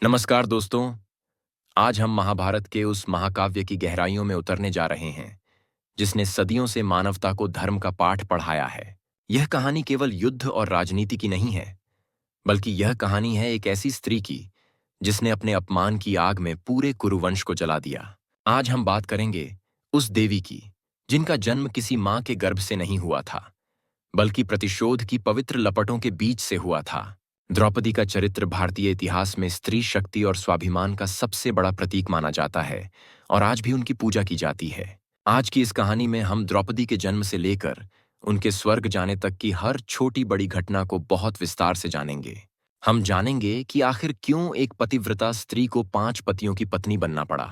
नमस्कार दोस्तों। आज हम महाभारत के उस महाकाव्य की गहराइयों में उतरने जा रहे हैं जिसने सदियों से मानवता को धर्म का पाठ पढ़ाया है। यह कहानी केवल युद्ध और राजनीति की नहीं है, बल्कि यह कहानी है एक ऐसी स्त्री की जिसने अपने अपमान की आग में पूरे कुरुवंश को जला दिया। आज हम बात करेंगे उस देवी की जिनका जन्म किसी मां के गर्भ से नहीं हुआ था, बल्कि प्रतिशोध की पवित्र लपटों के बीच से हुआ था। द्रौपदी का चरित्र भारतीय इतिहास में स्त्री शक्ति और स्वाभिमान का सबसे बड़ा प्रतीक माना जाता है और आज भी उनकी पूजा की जाती है। आज की इस कहानी में हम द्रौपदी के जन्म से लेकर उनके स्वर्ग जाने तक की हर छोटी बड़ी घटना को बहुत विस्तार से जानेंगे। हम जानेंगे कि आखिर क्यों एक पतिव्रता स्त्री को 5 पतियों की पत्नी बनना पड़ा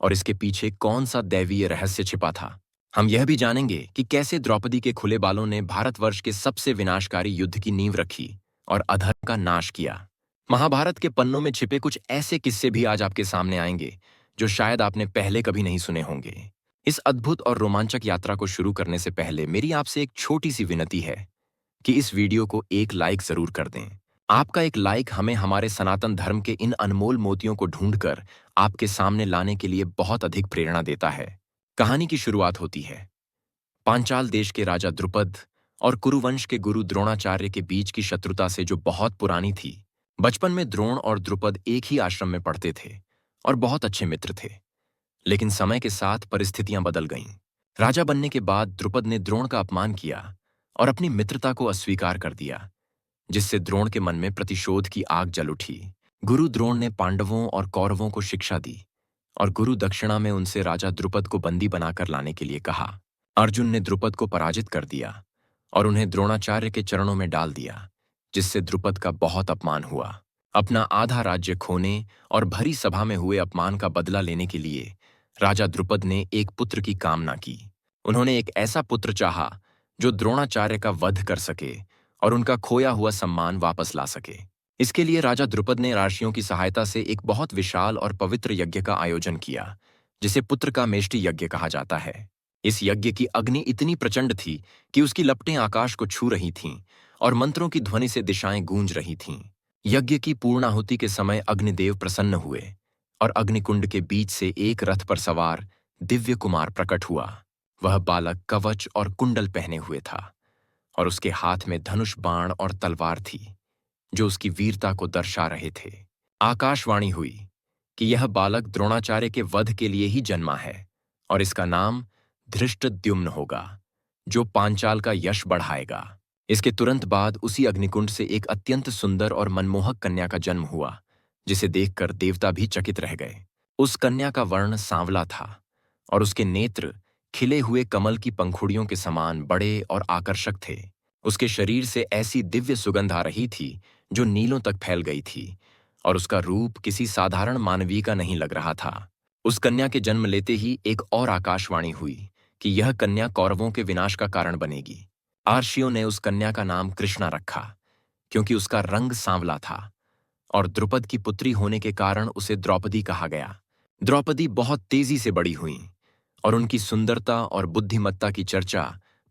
और इसके पीछे कौन सा दैवीय रहस्य छिपा था। हम यह भी जानेंगे कि कैसे द्रौपदी के खुले बालों ने भारतवर्ष के सबसे विनाशकारी युद्ध की नींव रखी और अधर्म का नाश किया। महाभारत के पन्नों में छिपे कुछ ऐसे किस्से भी आज आपके सामने आएंगे जो शायद आपने पहले कभी नहीं सुने होंगे। इस अद्भुत और रोमांचक यात्रा को शुरू करने से पहले मेरी आपसे एक छोटी सी विनती है कि इस वीडियो को एक लाइक जरूर कर दें। आपका एक लाइक हमें हमारे सनातन धर्म के इन अनमोल मोतियों को ढूंढकर आपके सामने लाने के लिए बहुत अधिक प्रेरणा देता है। कहानी की शुरुआत होती है पांचाल देश के राजा द्रुपद और कुरुवंश के गुरु द्रोणाचार्य के बीच की शत्रुता से, जो बहुत पुरानी थी। बचपन में द्रोण और द्रुपद एक ही आश्रम में पढ़ते थे और बहुत अच्छे मित्र थे, लेकिन समय के साथ परिस्थितियां बदल गईं। राजा बनने के बाद द्रुपद ने द्रोण का अपमान किया और अपनी मित्रता को अस्वीकार कर दिया, जिससे द्रोण के मन में प्रतिशोध की आग जल उठी। गुरु द्रोण ने पांडवों और कौरवों को शिक्षा दी और गुरु दक्षिणा में उनसे राजा द्रुपद को बंदी बनाकर लाने के लिए कहा। अर्जुन ने द्रुपद को पराजित कर दिया और उन्हें द्रोणाचार्य के चरणों में डाल दिया, जिससे द्रुपद का बहुत अपमान हुआ। अपना आधा राज्य खोने और भरी सभा में हुए अपमान का बदला लेने के लिए राजा द्रुपद ने एक पुत्र की कामना की। उन्होंने एक ऐसा पुत्र चाहा जो द्रोणाचार्य का वध कर सके और उनका खोया हुआ सम्मान वापस ला सके। इसके लिए राजा द्रुपद ने राशियों की सहायता से एक बहुत विशाल और पवित्र यज्ञ का आयोजन किया, जिसे पुत्र का मेष्टि यज्ञ कहा जाता है। इस यज्ञ की अग्नि इतनी प्रचंड थी कि उसकी लपटें आकाश को छू रही थीं और मंत्रों की ध्वनि से दिशाएं गूंज रही थीं। यज्ञ की पूर्णाहुति के समय अग्निदेव प्रसन्न हुए और अग्निकुंड के बीच से एक रथ पर सवार दिव्य कुमार प्रकट हुआ। वह बालक कवच और कुंडल पहने हुए था और उसके हाथ में धनुष, बाण और तलवार थी, जो उसकी वीरता को दर्शा रहे थे। आकाशवाणी हुई कि यह बालक द्रोणाचार्य के वध के लिए ही जन्मा है और इसका नाम धृष्टद्युम्न होगा, जो पांचाल का यश बढ़ाएगा। इसके तुरंत बाद उसी अग्निकुंड से एक अत्यंत सुंदर और मनमोहक कन्या का जन्म हुआ, जिसे देखकर देवता भी चकित रह गए। उस कन्या का वर्ण सांवला था और उसके नेत्र खिले हुए कमल की पंखुड़ियों के समान बड़े और आकर्षक थे। उसके शरीर से ऐसी दिव्य सुगंध आ रही थी जो नीलों तक फैल गई थी और उसका रूप किसी साधारण मानवीय का नहीं लग रहा था। उस कन्या के जन्म लेते ही एक और आकाशवाणी हुई कि यह कन्या कौरवों के विनाश का कारण बनेगी। आर्षियों ने उस कन्या का नाम कृष्णा रखा, क्योंकि उसका रंग सांवला था और द्रुपद की पुत्री होने के कारण उसे द्रौपदी कहा गया। द्रौपदी बहुत तेजी से बड़ी हुईं और उनकी सुंदरता और बुद्धिमत्ता की चर्चा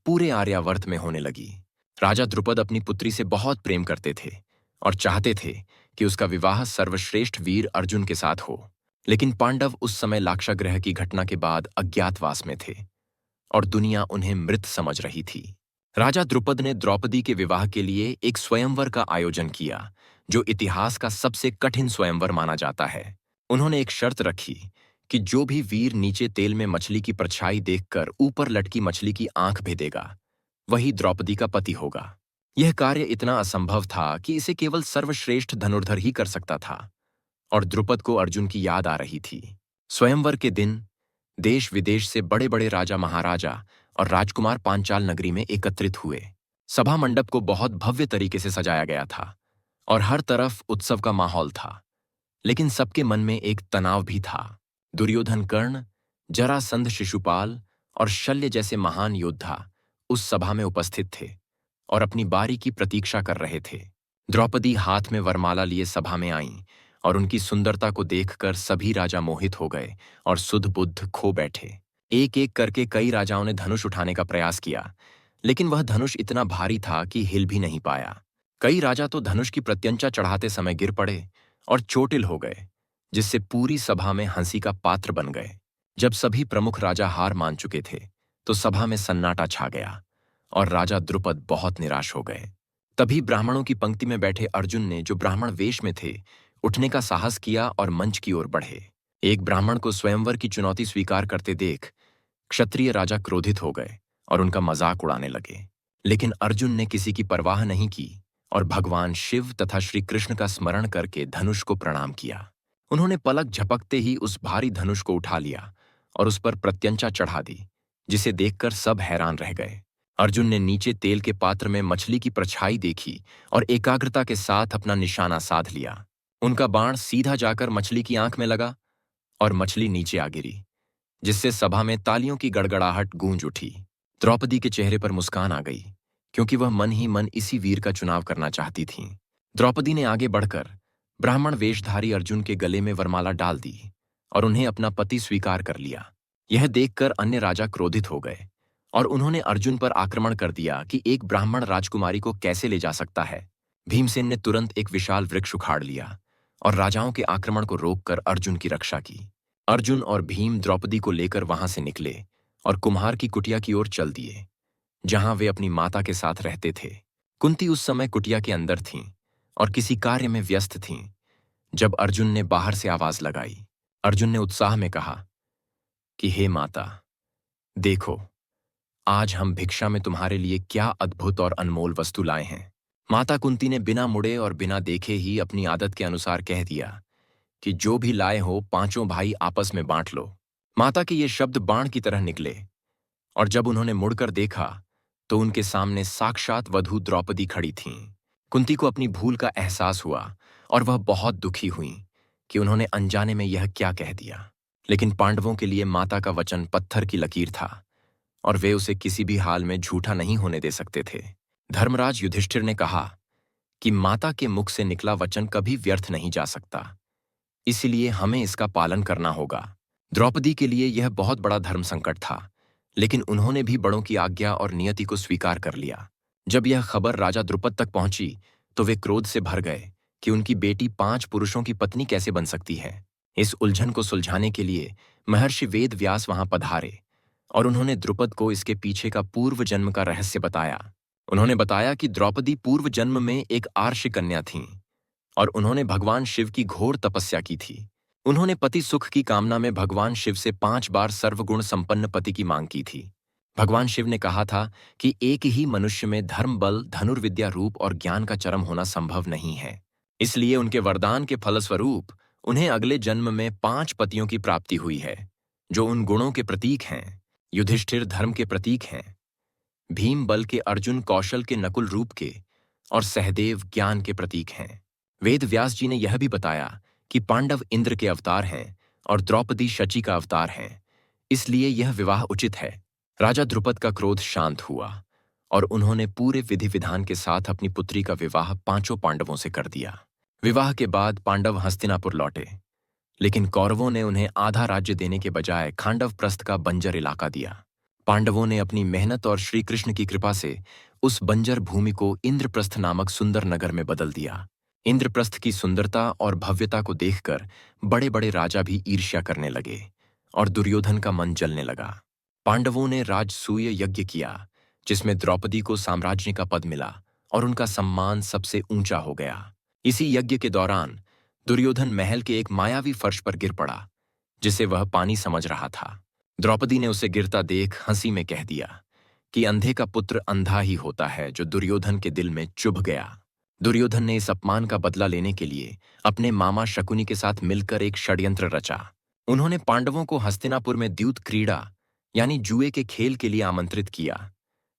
पूरे आर्यावर्त में होने लगी। राजा द्रुपद अपनी पुत्री से बहुत प्रेम करते थे और चाहते थे कि उसका विवाह सर्वश्रेष्ठ वीर अर्जुन के साथ हो, लेकिन पांडव उस समय लाक्षागृह की घटना के बाद अज्ञातवास में थे और दुनिया उन्हें मृत समझ रही थी। राजा द्रुपद ने द्रौपदी के विवाह के लिए एक स्वयंवर का आयोजन किया, जो इतिहास का सबसे कठिन स्वयंवर माना जाता है। उन्होंने एक शर्त रखी कि जो भी वीर नीचे तेल में मछली की परछाई देखकर ऊपर लटकी मछली की आंख भेदेगा, वही द्रौपदी का पति होगा। यह कार्य इतना असंभव था कि इसे केवल सर्वश्रेष्ठ धनुर्धर ही कर सकता था और द्रुपद को अर्जुन की याद आ रही थी। स्वयंवर के दिन देश विदेश से बड़े बड़े राजा, महाराजा और राजकुमार पांचाल नगरी में एकत्रित हुए। सभा मंडप को बहुत भव्य तरीके से सजाया गया था और हर तरफ उत्सव का माहौल था, लेकिन सबके मन में एक तनाव भी था। दुर्योधन, कर्ण, जरासंध, शिशुपाल और शल्य जैसे महान योद्धा उस सभा में उपस्थित थे और अपनी बारी की प्रतीक्षा कर रहे थे। द्रौपदी हाथ में वरमाला लिए सभा में आईं और उनकी सुंदरता को देखकर सभी राजा मोहित हो गए और सुध बुद्ध खो बैठे। एक एक करके कई राजाओं ने धनुष उठाने का प्रयास किया, लेकिन वह धनुष इतना भारी था कि हिल भी नहीं पाया। कई राजा तो धनुष की प्रत्यंचा चढ़ाते समय गिर पड़े और चोटिल हो गए, जिससे पूरी सभा में हंसी का पात्र बन गए। जब सभी प्रमुख राजा हार मान चुके थे, तो सभा में सन्नाटा छा गया और राजा द्रुपद बहुत निराश हो गए। तभी ब्राह्मणों की पंक्ति में बैठे अर्जुन ने, जो ब्राह्मण वेश में थे, उठने का साहस किया और मंच की ओर बढ़े। एक ब्राह्मण को स्वयंवर की चुनौती स्वीकार करते देख क्षत्रिय राजा क्रोधित हो गए और उनका मजाक उड़ाने लगे। लेकिन अर्जुन ने किसी की परवाह नहीं की और भगवान शिव तथा श्री कृष्ण का स्मरण करके धनुष को प्रणाम किया। उन्होंने पलक झपकते ही उस भारी धनुष को उठा लिया और उस पर प्रत्यंचा चढ़ा दी, जिसे देखकर सब हैरान रह गए। अर्जुन ने नीचे तेल के पात्र में मछली की परछाई देखी और एकाग्रता के साथ अपना निशाना साध लिया। उनका बाण सीधा जाकर मछली की आंख में लगा और मछली नीचे आ गिरी, जिससे सभा में तालियों की गड़गड़ाहट गूंज उठी। द्रौपदी के चेहरे पर मुस्कान आ गई, क्योंकि वह मन ही मन इसी वीर का चुनाव करना चाहती थीं। द्रौपदी ने आगे बढ़कर ब्राह्मण वेशधारी अर्जुन के गले में वरमाला डाल दी और उन्हें अपना पति स्वीकार कर लिया। यह देखकर अन्य राजा क्रोधित हो गए और उन्होंने अर्जुन पर आक्रमण कर दिया कि एक ब्राह्मण राजकुमारी को कैसे ले जा सकता है। भीमसेन ने तुरंत एक विशाल वृक्ष उखाड़ लिया और राजाओं के आक्रमण को रोककर अर्जुन की रक्षा की। अर्जुन और भीम द्रौपदी को लेकर वहां से निकले और कुम्हार की कुटिया की ओर चल दिए, जहां वे अपनी माता के साथ रहते थे। कुंती उस समय कुटिया के अंदर थीं और किसी कार्य में व्यस्त थीं। जब अर्जुन ने बाहर से आवाज लगाई, अर्जुन ने उत्साह में कहा कि हे माता, देखो, आज हम भिक्षा में तुम्हारे लिए क्या अद्भुत और अनमोल वस्तु लाए हैं। माता कुंती ने बिना मुड़े और बिना देखे ही अपनी आदत के अनुसार कह दिया कि जो भी लाए हो पांचों भाई आपस में बांट लो। माता के ये शब्द बाण की तरह निकले और जब उन्होंने मुड़कर देखा तो उनके सामने साक्षात वधू द्रौपदी खड़ी थीं। कुंती को अपनी भूल का एहसास हुआ और वह बहुत दुखी हुई कि उन्होंने अनजाने में यह क्या कह दिया। लेकिन पांडवों के लिए माता का वचन पत्थर की लकीर था और वे उसे किसी भी हाल में झूठा नहीं होने दे सकते थे। धर्मराज युधिष्ठिर ने कहा कि माता के मुख से निकला वचन कभी व्यर्थ नहीं जा सकता, इसलिए हमें इसका पालन करना होगा। द्रौपदी के लिए यह बहुत बड़ा धर्म संकट था, लेकिन उन्होंने भी बड़ों की आज्ञा और नियति को स्वीकार कर लिया। जब यह खबर राजा द्रुपद तक पहुंची तो वे क्रोध से भर गए कि उनकी बेटी 5 पुरुषों की पत्नी कैसे बन सकती है। इस उलझन को सुलझाने के लिए महर्षि वेद व्यास वहां पधारे और उन्होंने द्रुपद को इसके पीछे का पूर्व जन्म का रहस्य बताया। उन्होंने बताया कि द्रौपदी पूर्व जन्म में एक आर्ष कन्या थीं और उन्होंने भगवान शिव की घोर तपस्या की थी। उन्होंने पति सुख की कामना में भगवान शिव से 5 बार सर्वगुण संपन्न पति की मांग की थी। भगवान शिव ने कहा था कि एक ही मनुष्य में धर्म, बल, धनुर्विद्या, रूप और ज्ञान का चरम होना संभव नहीं है। इसलिए उनके वरदान के फलस्वरूप उन्हें अगले जन्म में 5 पतियों की प्राप्ति हुई है, जो उन गुणों के प्रतीक हैं। युधिष्ठिर धर्म के प्रतीक हैं, भीम बल के, अर्जुन कौशल के, नकुल रूप के और सहदेव ज्ञान के प्रतीक हैं। वेद व्यास जी ने यह भी बताया कि पांडव इंद्र के अवतार हैं और द्रौपदी शची का अवतार हैं, इसलिए यह विवाह उचित है। राजा द्रुपद का क्रोध शांत हुआ और उन्होंने पूरे विधि विधान के साथ अपनी पुत्री का विवाह 5 पांडवों से कर दिया। विवाह के बाद पांडव हस्तिनापुर लौटे, लेकिन कौरवों ने उन्हें आधा राज्य देने के बजाय खांडव प्रस्थ का बंजर इलाका दिया। पांडवों ने अपनी मेहनत और श्री कृष्ण की कृपा से उस बंजर भूमि को इंद्रप्रस्थ नामक सुंदर नगर में बदल दिया। इंद्रप्रस्थ की सुंदरता और भव्यता को देखकर बड़े बड़े राजा भी ईर्ष्या करने लगे और दुर्योधन का मन जलने लगा। पांडवों ने राजसूय यज्ञ किया, जिसमें द्रौपदी को साम्राज्य का पद मिला और उनका सम्मान सबसे ऊंचा हो गया। इसी यज्ञ के दौरान दुर्योधन महल के एक मायावी फर्श पर गिर पड़ा, जिसे वह पानी समझ रहा था। द्रौपदी ने उसे गिरता देख हंसी में कह दिया कि अंधे का पुत्र अंधा ही होता है, जो दुर्योधन के दिल में चुभ गया। दुर्योधन ने इस अपमान का बदला लेने के लिए अपने मामा शकुनी के साथ मिलकर एक षड्यंत्र रचा। उन्होंने पांडवों को हस्तिनापुर में द्यूत क्रीड़ा यानी जुए के खेल के लिए आमंत्रित किया,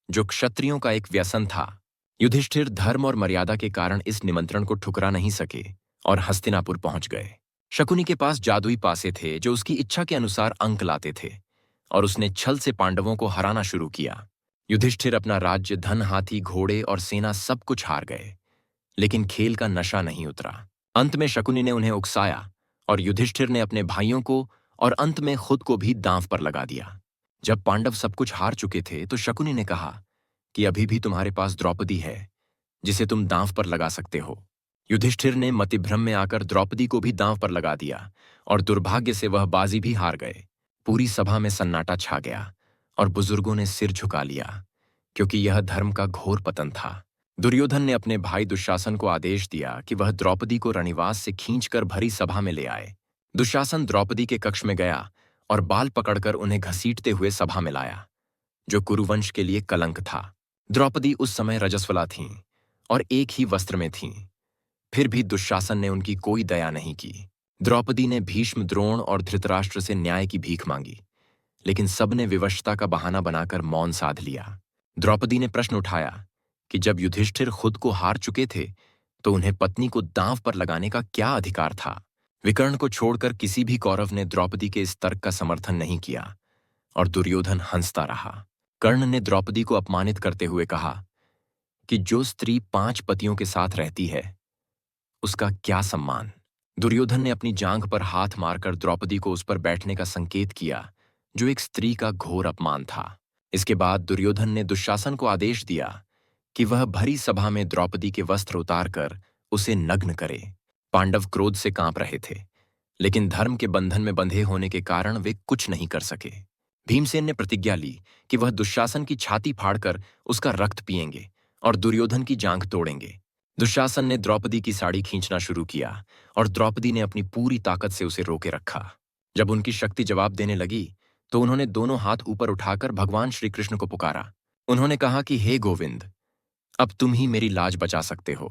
जो क्षत्रियों का एक व्यसन था। युधिष्ठिर धर्म और मर्यादा के कारण इस निमंत्रण को ठुकरा नहीं सके और हस्तिनापुर पहुंच गए। शकुनी के पास जादुई पासे थे, जो उसकी इच्छा के अनुसार अंक लाते थे, और उसने छल से पांडवों को हराना शुरू किया। युधिष्ठिर अपना राज्य, धन, हाथी, घोड़े और सेना सब कुछ हार गए, लेकिन खेल का नशा नहीं उतरा। अंत में शकुनी ने उन्हें उकसाया और युधिष्ठिर ने अपने भाइयों को और अंत में खुद को भी दांव पर लगा दिया। जब पांडव सब कुछ हार चुके थे तो शकुनी ने कहा कि अभी भी तुम्हारे पास द्रौपदी है, जिसे तुम दांव पर लगा सकते हो। युधिष्ठिर ने मतिभ्रम में आकर द्रौपदी को भी दांव पर लगा दिया और दुर्भाग्य से वह बाजी भी हार गए। पूरी सभा में सन्नाटा छा गया और बुजुर्गों ने सिर झुका लिया, क्योंकि यह धर्म का घोर पतन था। दुर्योधन ने अपने भाई दुशासन को आदेश दिया कि वह द्रौपदी को रणिवास से खींचकर भरी सभा में ले आए। दुशासन द्रौपदी के कक्ष में गया और बाल पकड़कर उन्हें घसीटते हुए सभा में लाया, जो कुरुवंश के लिए कलंक था। द्रौपदी उस समय रजस्वला थीं और एक ही वस्त्र में थीं। फिर भी दुशासन ने उनकी कोई दया नहीं की। द्रौपदी ने भीष्म, द्रोण और धृतराष्ट्र से न्याय की भीख मांगी, लेकिन सबने विवशता का बहाना बनाकर मौन साध लिया। द्रौपदी ने प्रश्न उठाया कि जब युधिष्ठिर खुद को हार चुके थे तो उन्हें पत्नी को दांव पर लगाने का क्या अधिकार था। विकर्ण को छोड़कर किसी भी कौरव ने द्रौपदी के इस तर्क का समर्थन नहीं किया और दुर्योधन हंसता रहा। कर्ण ने द्रौपदी को अपमानित करते हुए कहा कि जो स्त्री 5 पतियों के साथ रहती है उसका क्या सम्मान। दुर्योधन ने अपनी जांघ पर हाथ मारकर द्रौपदी को उस पर बैठने का संकेत किया, जो एक स्त्री का घोर अपमान था। इसके बाद दुर्योधन ने दुशासन को आदेश दिया कि वह भरी सभा में द्रौपदी के वस्त्र उतारकर उसे नग्न करे। पांडव क्रोध से कांप रहे थे, लेकिन धर्म के बंधन में बंधे होने के कारण वे कुछ नहीं कर सके। भीमसेन ने प्रतिज्ञा ली कि वह दुशासन की छाती फाड़कर उसका रक्त पिएंगे और दुर्योधन की जांघ तोड़ेंगे। दुशासन ने द्रौपदी की साड़ी खींचना शुरू किया और द्रौपदी ने अपनी पूरी ताकत से उसे रोके रखा। जब उनकी शक्ति जवाब देने लगी तो उन्होंने दोनों हाथ ऊपर उठाकर भगवान श्री कृष्ण को पुकारा। उन्होंने कहा कि हे गोविंद, अब तुम ही मेरी लाज बचा सकते हो,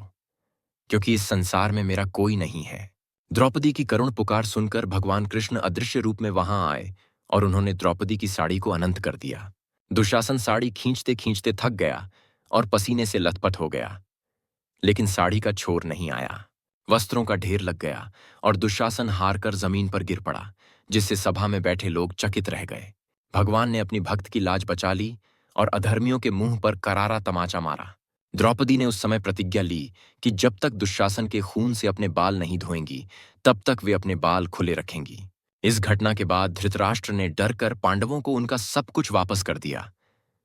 क्योंकि इस संसार में मेरा कोई नहीं है। द्रौपदी की करुण पुकार सुनकर भगवान कृष्ण अदृश्य रूप में वहां आए और उन्होंने द्रौपदी की साड़ी को अनंत कर दिया। दुशासन साड़ी खींचते खींचते थक गया और पसीने से लथपथ हो गया, लेकिन साड़ी का छोर नहीं आया। वस्त्रों का ढेर लग गया और दुशासन हारकर जमीन पर गिर पड़ा, जिससे सभा में बैठे लोग चकित रह गए। भगवान ने अपनी भक्त की लाज बचा ली और अधर्मियों के मुंह पर करारा तमाचा मारा। द्रौपदी ने उस समय प्रतिज्ञा ली कि जब तक दुशासन के खून से अपने बाल नहीं धोएंगी, तब तक वे अपने बाल खुले रखेंगी। इस घटना के बाद धृतराष्ट्र ने डर कर पांडवों को उनका सब कुछ वापस कर दिया,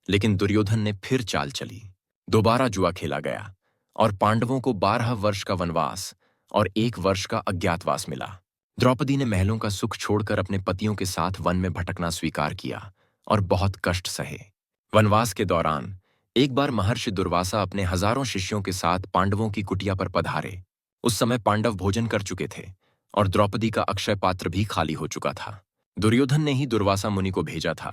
लेकिन दुर्योधन ने फिर चाल चली। दोबारा जुआ खेला गया और पांडवों को 12 वर्ष का वनवास और 1 वर्ष का अज्ञातवास मिला। द्रौपदी ने महलों का सुख छोड़कर अपने पतियों के साथ वन में भटकना स्वीकार किया और बहुत कष्ट सहे। वनवास के दौरान एक बार महर्षि दुर्वासा अपने हजारों शिष्यों के साथ पांडवों की कुटिया पर पधारे। उस समय पांडव भोजन कर चुके थे और द्रौपदी का अक्षय पात्र भी खाली हो चुका था। दुर्योधन ने ही दुर्वासा मुनि को भेजा था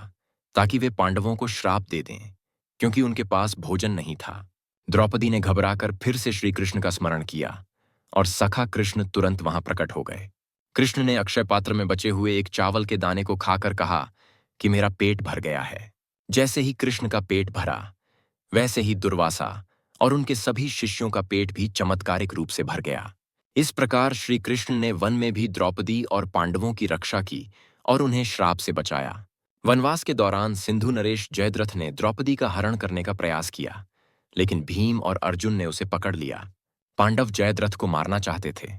ताकि वे पांडवों को श्राप दे दें, क्योंकि उनके पास भोजन नहीं था। द्रौपदी ने घबराकर फिर से श्री कृष्ण का स्मरण किया और सखा कृष्ण तुरंत वहां प्रकट हो गए। कृष्ण ने अक्षय पात्र में बचे हुए एक चावल के दाने को खाकर कहा कि मेरा पेट भर गया है। जैसे ही कृष्ण का पेट भरा, वैसे ही दुर्वासा और उनके सभी शिष्यों का पेट भी चमत्कारिक रूप से भर गया। इस प्रकार श्री कृष्ण ने वन में भी द्रौपदी और पांडवों की रक्षा की और उन्हें श्राप से बचाया। वनवास के दौरान सिंधु नरेश जयद्रथ ने द्रौपदी का हरण करने का प्रयास किया, लेकिन भीम और अर्जुन ने उसे पकड़ लिया। पांडव जयद्रथ को मारना चाहते थे,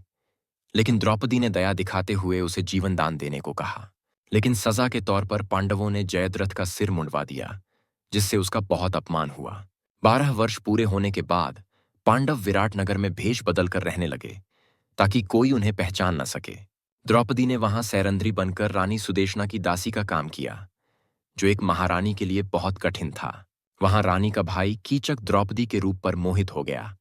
लेकिन द्रौपदी ने दया दिखाते हुए उसे जीवन दान देने को कहा। लेकिन सजा के तौर पर पांडवों ने जयद्रथ का सिर मुंडवा दिया, जिससे उसका बहुत अपमान हुआ। 12 वर्ष पूरे होने के बाद पांडव विराटनगर में भेष बदलकर रहने लगे, ताकि कोई उन्हें पहचान न सके। द्रौपदी ने वहां सैरंध्री बनकर रानी सुदेशना की दासी का काम किया, जो एक महारानी के लिए बहुत कठिन था। वहां रानी का भाई कीचक द्रौपदी के रूप पर मोहित हो गया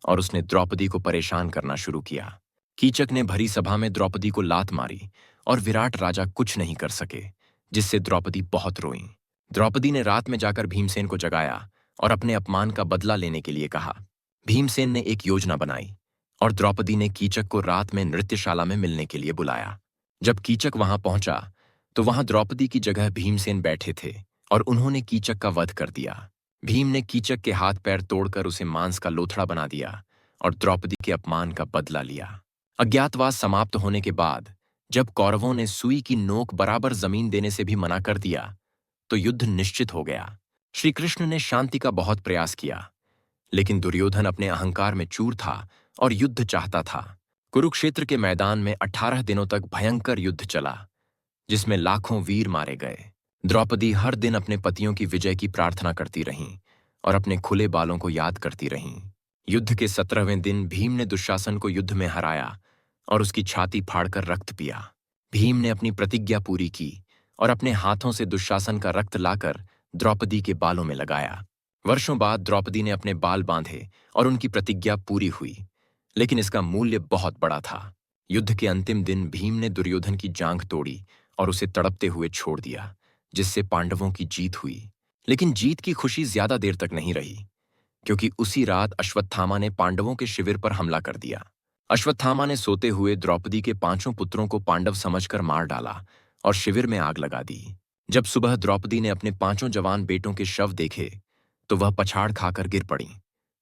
और उसने द्रौपदी को परेशान करना शुरू किया। कीचक ने भरी सभा में द्रौपदी को लात मारी और विराट राजा कुछ नहीं कर सके, जिससे द्रौपदी बहुत रोई। द्रौपदी ने रात में जाकर भीमसेन को जगाया और अपने अपमान का बदला लेने के लिए कहा। भीमसेन ने एक योजना बनाई और द्रौपदी ने कीचक को रात में नृत्यशाला में मिलने के लिए बुलाया। जब कीचक वहां पहुंचा तो वहां द्रौपदी की जगह भीमसेन बैठे थे और उन्होंने कीचक का वध कर दिया। भीम ने कीचक के हाथ पैर तोड़कर उसे मांस का लोथड़ा बना दिया और द्रौपदी के अपमान का बदला लिया। अज्ञातवास समाप्त होने के बाद जब कौरवों ने सुई की नोक बराबर जमीन देने से भी मना कर दिया, तो युद्ध निश्चित हो गया। श्री कृष्ण ने शांति का बहुत प्रयास किया, लेकिन दुर्योधन अपने अहंकार में चूर था और युद्ध चाहता था। कुरुक्षेत्र के मैदान में 18 दिनों तक भयंकर युद्ध चला, जिसमें लाखों वीर मारे गए। द्रौपदी हर दिन अपने पतियों की विजय की प्रार्थना करती रहीं और अपने खुले बालों को याद करती रहीं। युद्ध के 17वें दिन भीम ने दुशासन को युद्ध में हराया और उसकी छाती फाड़कर रक्त पिया। भीम ने अपनी प्रतिज्ञा पूरी की और अपने हाथों से दुशासन का रक्त लाकर द्रौपदी के बालों में लगाया। वर्षों बाद द्रौपदी ने अपने बाल बांधे और उनकी प्रतिज्ञा पूरी हुई, लेकिन इसका मूल्य बहुत बड़ा था। युद्ध के अंतिम दिन भीम ने दुर्योधन की जांघ तोड़ी और उसे तड़पते हुए छोड़ दिया, जिससे पांडवों की जीत हुई। लेकिन जीत की खुशी ज्यादा देर तक नहीं रही, क्योंकि उसी रात अश्वत्थामा ने पांडवों के शिविर पर हमला कर दिया। अश्वत्थामा ने सोते हुए द्रौपदी के 5 पुत्रों को पांडव समझकर मार डाला और शिविर में आग लगा दी। जब सुबह द्रौपदी ने अपने 5 जवान बेटों के शव देखे तो वह पछाड़ खाकर गिर पड़ी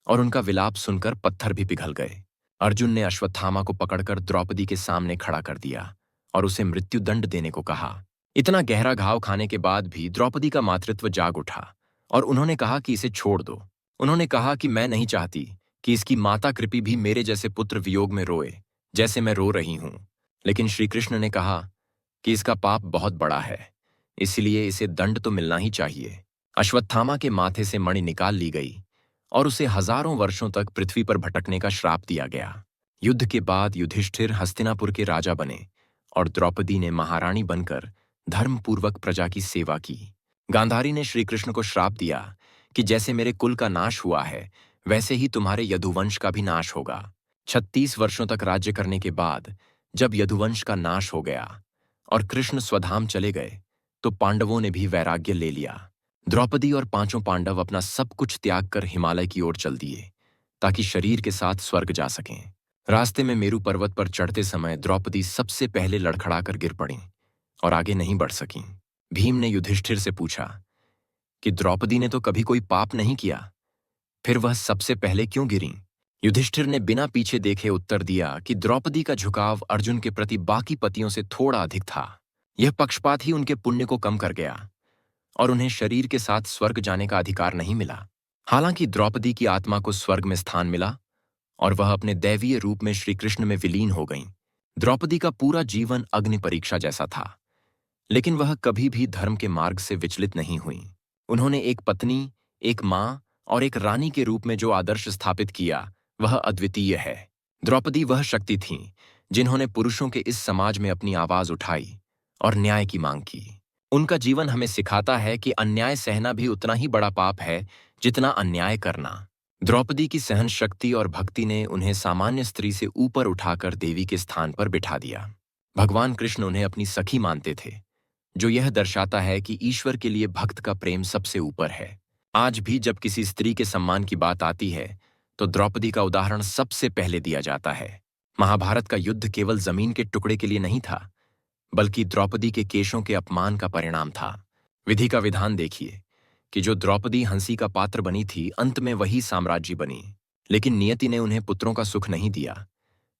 और उनका विलाप सुनकर पत्थर भी पिघल गए। अर्जुन ने अश्वत्थामा को पकड़कर द्रौपदी के सामने खड़ा कर दिया और उसे मृत्युदंड देने को कहा। इतना गहरा घाव खाने के बाद भी द्रौपदी का मातृत्व जाग उठा और उन्होंने कहा कि इसे छोड़ दो। उन्होंने कहा कि मैं नहीं चाहती कि इसकी माता कृपि भी मेरे जैसे पुत्र वियोग में रोए जैसे मैं रो रही हूं। लेकिन श्री कृष्ण ने कहा कि इसका पाप बहुत बड़ा है, इसलिए इसे दंड तो मिलना ही चाहिए। अश्वत्थामा के माथे से मणि निकाल ली गई और उसे हजारों वर्षों तक पृथ्वी पर भटकने का श्राप दिया गया। युद्ध के बाद युधिष्ठिर हस्तिनापुर के राजा बने और द्रौपदी ने महारानी बनकर धर्मपूर्वक प्रजा की सेवा की। गांधारी ने श्री कृष्ण को श्राप दिया कि जैसे मेरे कुल का नाश हुआ है, वैसे ही तुम्हारे यदुवंश का भी नाश होगा। 36 वर्षों तक राज्य करने के बाद जब यदुवंश का नाश हो गया और कृष्ण स्वधाम चले गए, तो पांडवों ने भी वैराग्य ले लिया। द्रौपदी और 5 पांडव अपना सब कुछ त्याग कर हिमालय की ओर चल दिए ताकि शरीर के साथ स्वर्ग जा सकें। रास्ते में मेरु पर्वत पर चढ़ते समय द्रौपदी सबसे पहले लड़खड़ाकर गिर पड़ी और आगे नहीं बढ़ सकीं। भीम ने युधिष्ठिर से पूछा कि द्रौपदी ने तो कभी कोई पाप नहीं किया, फिर वह सबसे पहले क्यों गिरी? युधिष्ठिर ने बिना पीछे देखे उत्तर दिया कि द्रौपदी का झुकाव अर्जुन के प्रति बाकी पतियों से थोड़ा अधिक था। यह पक्षपात ही उनके पुण्य को कम कर गया और उन्हें शरीर के साथ स्वर्ग जाने का अधिकार नहीं मिला। हालांकि द्रौपदी की आत्मा को स्वर्ग में स्थान मिला और वह अपने दैवीय रूप में श्री कृष्ण में विलीन हो गईं। द्रौपदी का पूरा जीवन अग्नि परीक्षा जैसा था, लेकिन वह कभी भी धर्म के मार्ग से विचलित नहीं हुई। उन्होंने एक पत्नी, एक मां और एक रानी के रूप में जो आदर्श स्थापित किया, वह अद्वितीय है। द्रौपदी वह शक्ति थीं जिन्होंने पुरुषों के इस समाज में अपनी आवाज उठाई और न्याय की मांग की। उनका जीवन हमें सिखाता है कि अन्याय सहना भी उतना ही बड़ा पाप है जितना अन्याय करना। द्रौपदी की सहन शक्ति और भक्ति ने उन्हें सामान्य स्त्री से ऊपर उठाकर देवी के स्थान पर बिठा दिया। भगवान कृष्ण उन्हें अपनी सखी मानते थे, जो यह दर्शाता है कि ईश्वर के लिए भक्त का प्रेम सबसे ऊपर है। आज भी जब किसी स्त्री के सम्मान की बात आती है तो द्रौपदी का उदाहरण सबसे पहले दिया जाता है। महाभारत का युद्ध केवल जमीन के टुकड़े के लिए नहीं था, बल्कि द्रौपदी के केशों के अपमान का परिणाम था। विधि का विधान देखिए कि जो द्रौपदी हंसी का पात्र बनी थी, अंत में वही साम्राज्य बनी। लेकिन नियति ने उन्हें पुत्रों का सुख नहीं दिया,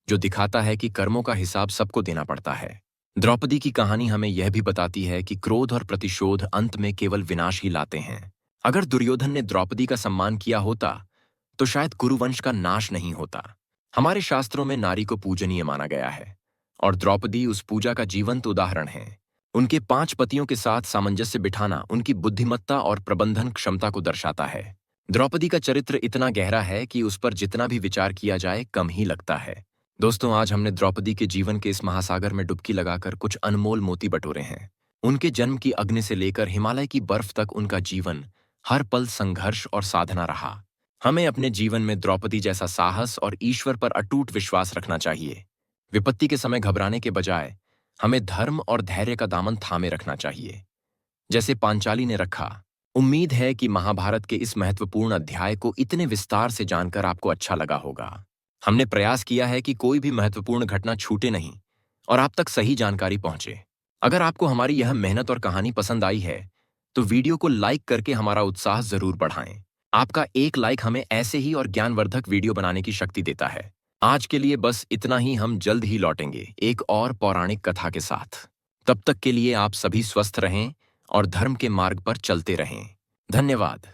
जो दिखाता है कि कर्मों का हिसाब सबको देना पड़ता है। द्रौपदी की कहानी हमें यह भी बताती है कि क्रोध और प्रतिशोध अंत में केवल विनाश ही लाते हैं। अगर दुर्योधन ने द्रौपदी का सम्मान किया होता तो शायद कुरुवंश का नाश नहीं होता। हमारे शास्त्रों में नारी को पूजनीय माना गया है और द्रौपदी उस पूजा का जीवंत उदाहरण है। उनके 5 पतियों के साथ सामंजस्य बिठाना उनकी बुद्धिमत्ता और प्रबंधन क्षमता को दर्शाता है। द्रौपदी का चरित्र इतना गहरा है कि उस पर जितना भी विचार किया जाए कम ही लगता है। दोस्तों, आज हमने द्रौपदी के जीवन के इस महासागर में डुबकी लगाकर कुछ अनमोल मोती बटोरे हैं। उनके जन्म की अग्नि से लेकर हिमालय की बर्फ तक उनका जीवन हर पल संघर्ष और साधना रहा। हमें अपने जीवन में द्रौपदी जैसा साहस और ईश्वर पर अटूट विश्वास रखना चाहिए। विपत्ति के समय घबराने के बजाय हमें धर्म और धैर्य का दामन थामे रखना चाहिए, जैसे पांचाली ने रखा। उम्मीद है कि महाभारत के इस महत्वपूर्ण अध्याय को इतने विस्तार से जानकर आपको अच्छा लगा होगा। हमने प्रयास किया है कि कोई भी महत्वपूर्ण घटना छूटे नहीं और आप तक सही जानकारी पहुंचे। अगर आपको हमारी यह मेहनत और कहानी पसंद आई है तो वीडियो को लाइक करके हमारा उत्साह जरूर बढ़ाएं। आपका एक लाइक हमें ऐसे ही और ज्ञानवर्धक वीडियो बनाने की शक्ति देता है। आज के लिए बस इतना ही। हम जल्द ही लौटेंगे एक और पौराणिक कथा के साथ। तब तक के लिए आप सभी स्वस्थ रहें और धर्म के मार्ग पर चलते रहें। धन्यवाद।